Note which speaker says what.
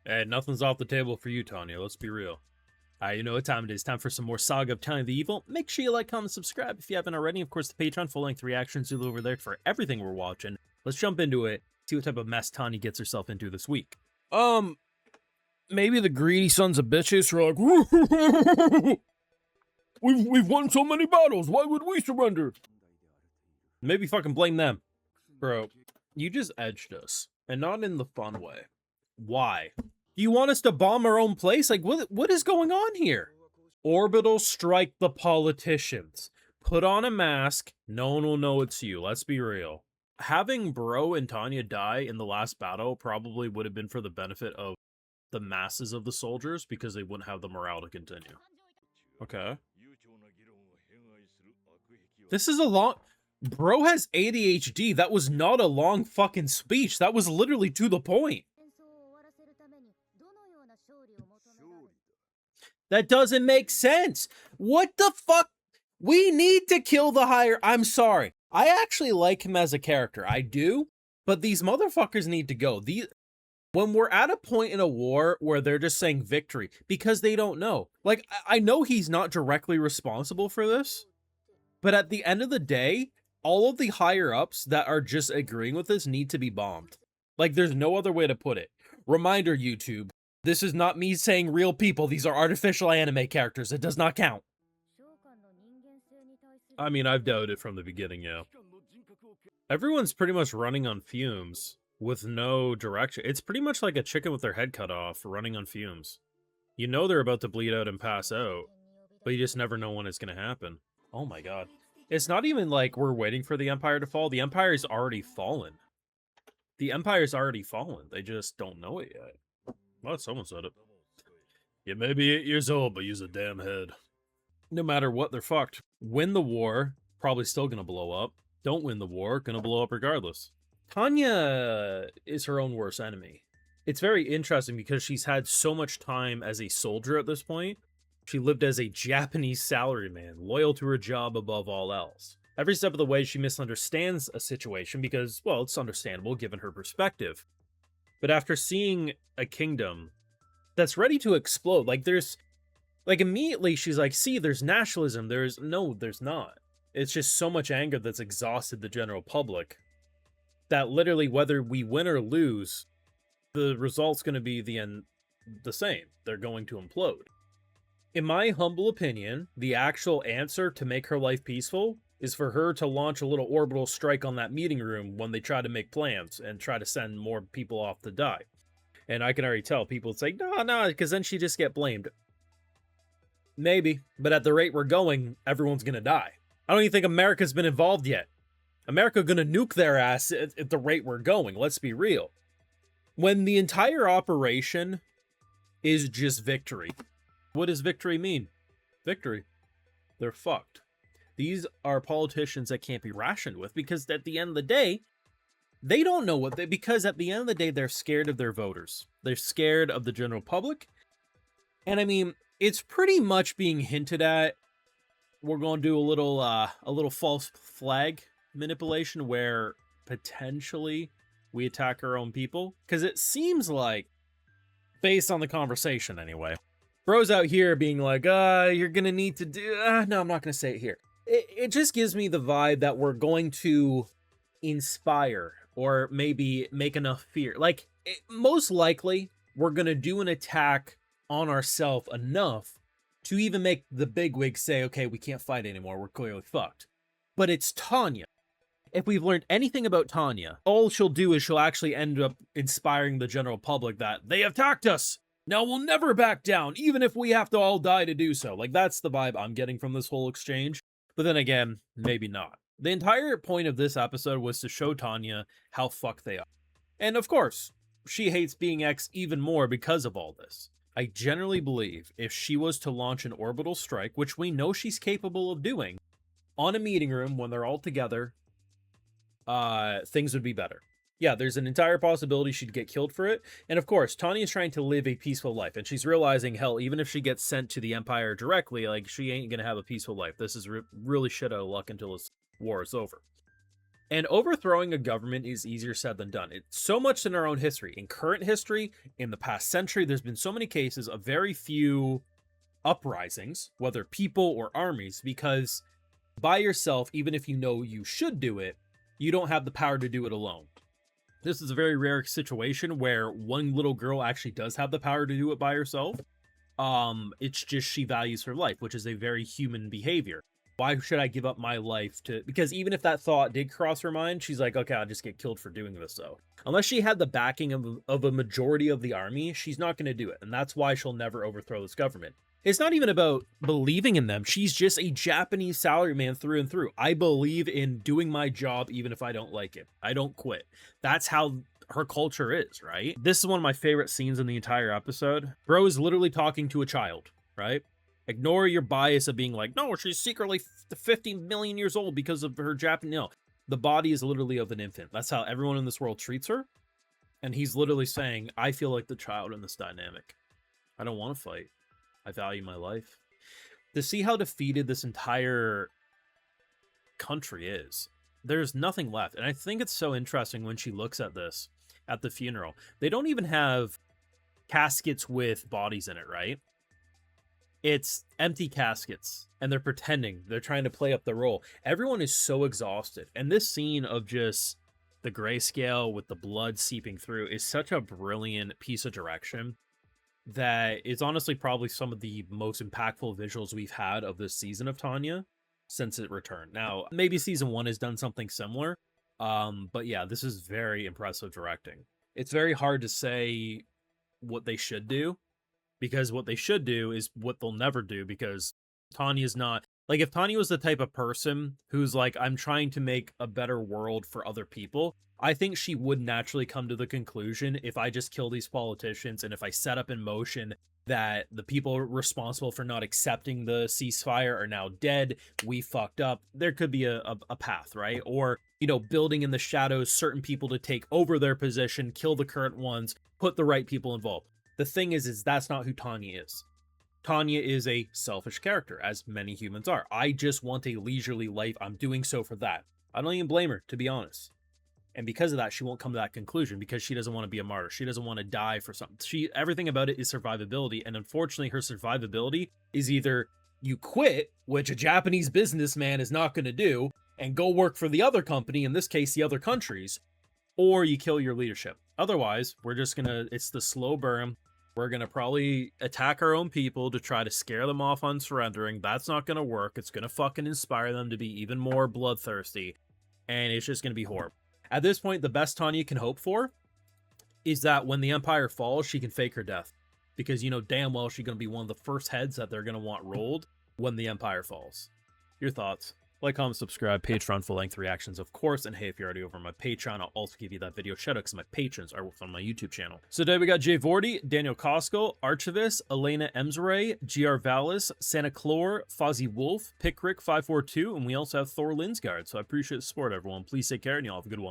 Speaker 1: Hey, nothing's off the table for you, Tanya. Let's be real. You know what time it is. Time for some more Saga of Tanya the Evil. Make sure you like, comment, subscribe if you haven't already. Of course, the Patreon, full-length reactions are over there for everything we're watching. Let's jump into it, see what type of mess Tanya gets herself into this week. Maybe the greedy sons of bitches are like, we've won so many battles, why would we surrender? Maybe fucking blame them. Bro, you just edged us, and not in the fun way. Why? Do you want us to bomb our own place? Like, what is going on here? Orbital strike the politicians. Put on a mask. No one will know it's you. Let's be real. Having Bro and Tanya die in the last battle probably would have been for the benefit of the masses of the soldiers because they wouldn't have the morale to continue. Okay. This is a long... Bro has ADHD. That was not a long fucking speech. That was literally to the point. That doesn't make sense. What the fuck? We need to kill the higher... I'm sorry. I actually like him as a character. I do. But these motherfuckers need to go. When we're at a point in a war where they're just saying victory, because they don't know. Like, I know he's not directly responsible for this. But at the end of the day, all of the higher-ups that are just agreeing with this need to be bombed. Like, there's no other way to put it. Reminder, YouTube. This is not me saying real people. These are artificial anime characters. It does not count. I mean, I've doubted it from the beginning, yeah. Everyone's pretty much running on fumes with no direction. It's pretty much like a chicken with their head cut off running on fumes. You know they're about to bleed out and pass out, but you just never know when it's going to happen. Oh my god. It's not even like we're waiting for the Empire to fall. The Empire's already fallen. The Empire's already fallen. They just don't know it yet. Well, someone said it. You may be 8 years old, but use a damn head. No matter what, they're fucked. Win the war, probably still gonna blow up. Don't win the war, gonna blow up regardless. Tanya is her own worst enemy. It's very interesting because she's had so much time as a soldier at this point. She lived as a Japanese salaryman, loyal to her job above all else. Every step of the way, she misunderstands a situation because, well, it's understandable given her perspective. But after seeing a kingdom that's ready to explode, like immediately she's like, see, there's nationalism. There's not. It's just so much anger that's exhausted the general public that literally whether we win or lose, the result's going to be the same. They're going to implode. In my humble opinion, the actual answer to make her life peaceful is for her to launch a little orbital strike on that meeting room when they try to make plans and try to send more people off to die. And I can already tell people say, no, because then she just get blamed. Maybe, but at the rate we're going, everyone's gonna die. I don't even think America's been involved yet. America gonna nuke their ass at the rate we're going, let's be real. When the entire operation is just victory, what does victory mean? Victory. They're fucked. These are politicians that can't be rationed with because at the end of the day, they don't know because at the end of the day, they're scared of their voters. They're scared of the general public. And I mean, it's pretty much being hinted at. We're going to do a little false flag manipulation where potentially we attack our own people. Because it seems like, based on the conversation anyway, Bro's out here being like, you're going to need to do... no, I'm not going to say it here. It just gives me the vibe that we're going to inspire or maybe make enough fear. Like, most likely, we're going to do an attack on ourselves enough to even make the bigwigs say, okay, we can't fight anymore. We're clearly fucked. But it's Tanya. If we've learned anything about Tanya, all she'll do is she'll actually end up inspiring the general public that they attacked us. Now we'll never back down, even if we have to all die to do so. Like, that's the vibe I'm getting from this whole exchange. But then again, maybe not. The entire point of this episode was to show Tanya how fucked they are. And of course, she hates being X even more because of all this. I generally believe if she was to launch an orbital strike, which we know she's capable of doing, on a meeting room when they're all together, things would be better. Yeah, there's an entire possibility she'd get killed for it. And of course, Tanya's trying to live a peaceful life. And she's realizing, hell, even if she gets sent to the Empire directly, like, she ain't gonna have a peaceful life. This is really shit out of luck until this war is over. And overthrowing a government is easier said than done. It's so much in our own history. In current history, in the past century, there's been so many cases of very few uprisings, whether people or armies, because by yourself, even if you know you should do it, you don't have the power to do it alone. This is a very rare situation where one little girl actually does have the power to do it by herself. It's just she values her life, which is a very human behavior. Why should I give up my life to... Because even if that thought did cross her mind, she's like, okay, I'll just get killed for doing this, though. Unless she had the backing of a majority of the army, she's not going to do it. And that's why she'll never overthrow this government. It's not even about believing in them. She's just a Japanese salaryman through and through. I believe in doing my job even if I don't like it. I don't quit. That's how her culture is, right? This is one of my favorite scenes in the entire episode. Bro is literally talking to a child, right? Ignore your bias of being like, no, she's secretly 50 million years old because of her Japanese. No, the body is literally of an infant. That's how everyone in this world treats her. And he's literally saying, I feel like the child in this dynamic. I don't want to fight. I value my life. To see how defeated this entire country is, there's nothing left. And I think it's so interesting when she looks at this at the funeral. They don't even have caskets with bodies in it, right? It's empty caskets, and they're pretending. They're trying to play up the role. Everyone is so exhausted. And this scene of just the grayscale with the blood seeping through is such a brilliant piece of direction that it's honestly probably some of the most impactful visuals we've had of this season of Tanya since it returned. Now, maybe season 1 has done something similar, but yeah, this is very impressive directing. It's very hard to say what they should do, because what they should do is what they'll never do, because Tanya's not... Like, if Tanya was the type of person who's like, I'm trying to make a better world for other people, I think she would naturally come to the conclusion, if I just kill these politicians and if I set up in motion that the people responsible for not accepting the ceasefire are now dead, we fucked up, there could be a path, right? Or, you know, building in the shadows certain people to take over their position, kill the current ones, put the right people involved. The thing is that's not who Tanya is. Tanya is a selfish character, as many humans are. I just want a leisurely life. I'm doing so for that. I don't even blame her, to be honest. And because of that, she won't come to that conclusion, because she doesn't want to be a martyr. She doesn't want to die for something. Everything about it is survivability. And unfortunately, her survivability is either you quit, which a Japanese businessman is not going to do, and go work for the other company, in this case, the other countries, or you kill your leadership. Otherwise, we're just going to... It's the slow burn. We're going to probably attack our own people to try to scare them off on surrendering. That's not going to work. It's going to fucking inspire them to be even more bloodthirsty. And it's just going to be horrible. At this point, the best Tanya can hope for is that when the Empire falls, she can fake her death. Because you know damn well she's going to be one of the first heads that they're going to want rolled when the Empire falls. Your thoughts? Like, comment, subscribe, Patreon full-length reactions, of course. And hey, if you're already over on my Patreon, I'll also give you that video shout out because my patrons are on my YouTube channel. So today we got Jay Vorty, Daniel Costco, Archivist, Elena Emsray, GR Vallis, Santa Clore, Fozzie Wolf, Pickrick542, and we also have Thor Linsgard. So I appreciate the support, everyone. Please take care, and y'all have a good one.